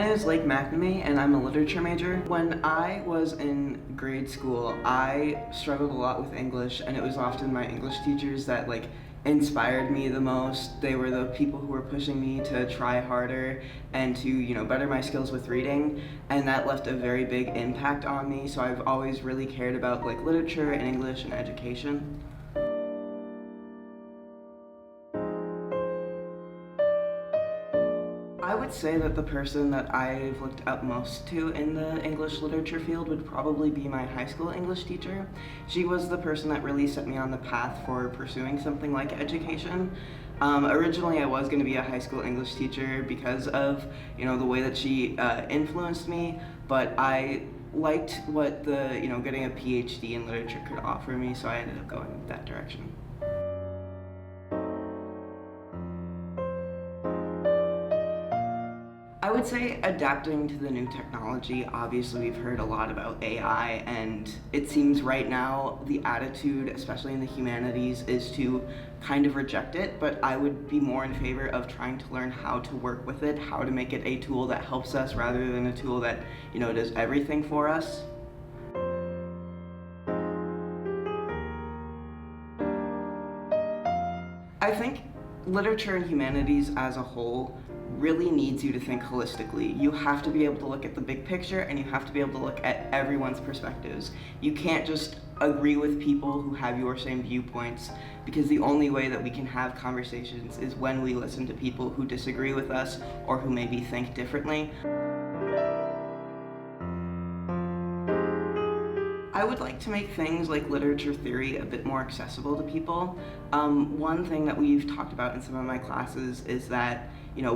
name is McNamee and I'm a literature major. When I was in grade school, I struggled a lot with English, and it was often my English teachers that inspired me the most. They were the people who were pushing me to try harder and to, better my skills with reading, and that left a very big impact on me. So I've always really cared about literature and English and education. I would say that the person that I've looked up most to in the English literature field would probably be my high school English teacher. She was the person that really set me on the path for pursuing something like education. Originally I was going to be a high school English teacher because of, the way that she influenced me, but I liked what the, getting a PhD in literature could offer me, so I ended up going that direction. I would say adapting to the new technology. Obviously, we've heard a lot about AI, and it seems right now the attitude, especially in the humanities, is to kind of reject it, but I would be more in favor of trying to learn how to work with it, how to make it a tool that helps us rather than a tool that, does everything for us. I think literature and humanities as a whole really needs you to think holistically. You have to be able to look at the big picture, and you have to be able to look at everyone's perspectives. You can't just agree with people who have your same viewpoints, because the only way that we can have conversations is when we listen to people who disagree with us or who maybe think differently. I would like to make things like literature theory a bit more accessible to people. One thing that we've talked about in some of my classes is that,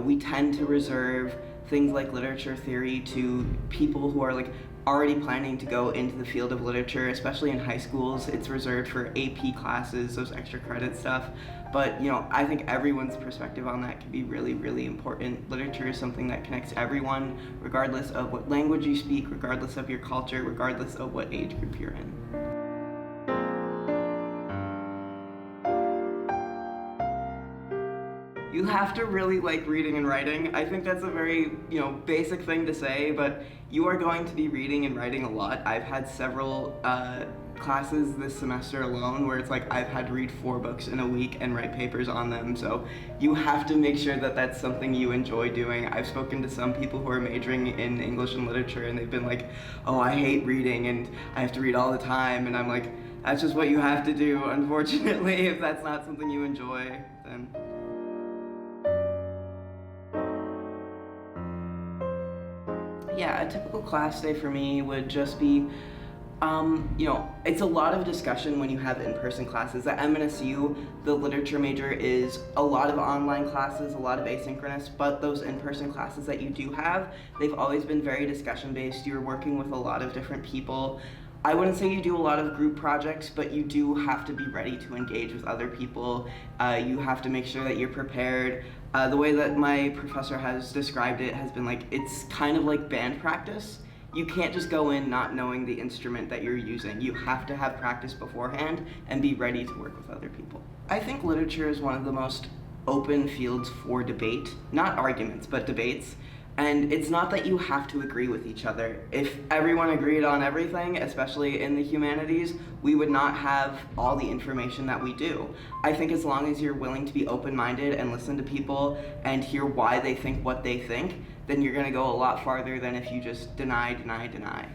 we tend to reserve things like literature theory to people who are already planning to go into the field of literature, especially in high schools. It's reserved for AP classes, those extra credit stuff. But, I think everyone's perspective on that can be really, really important. Literature is something that connects everyone, regardless of what language you speak, regardless of your culture, regardless of what age group you're in. You have to really like reading and writing. I think that's a very, basic thing to say, but you are going to be reading and writing a lot. I've had several classes this semester alone where it's I've had to read 4 books in a week and write papers on them, so you have to make sure that that's something you enjoy doing. I've spoken to some people who are majoring in English and literature, and they've been oh, I hate reading and I have to read all the time, and I'm that's just what you have to do, unfortunately. If that's not something you enjoy, then... Yeah, a typical class day for me would just be, it's a lot of discussion when you have in-person classes. At MNSU, the literature major is a lot of online classes, a lot of asynchronous, but those in-person classes that you do have, they've always been very discussion-based. You're working with a lot of different people. I wouldn't say you do a lot of group projects, but you do have to be ready to engage with other people. You have to make sure that you're prepared. The way that my professor has described it has been it's kind of like band practice. You can't just go in not knowing the instrument that you're using. You have to have practice beforehand and be ready to work with other people. I think literature is one of the most open fields for debate, not arguments, but debates. And it's not that you have to agree with each other. If everyone agreed on everything, especially in the humanities, we would not have all the information that we do. I think as long as you're willing to be open-minded and listen to people and hear why they think what they think, then you're gonna go a lot farther than if you just deny, deny, deny.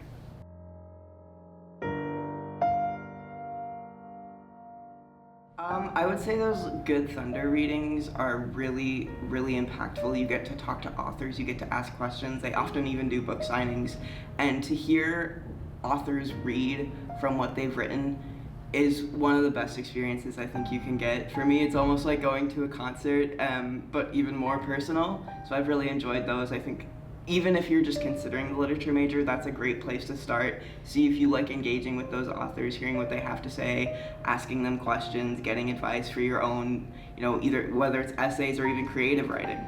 I would say those Good Thunder readings are really, really impactful. You get to talk to authors, you get to ask questions. They often even do book signings. And to hear authors read from what they've written is one of the best experiences I think you can get. For me, it's almost like going to a concert, but even more personal. So I've really enjoyed those. I think even if you're just considering the literature major, that's a great place to start. See if you like engaging with those authors, hearing what they have to say, asking them questions, getting advice for your own, either whether it's essays or even creative writing.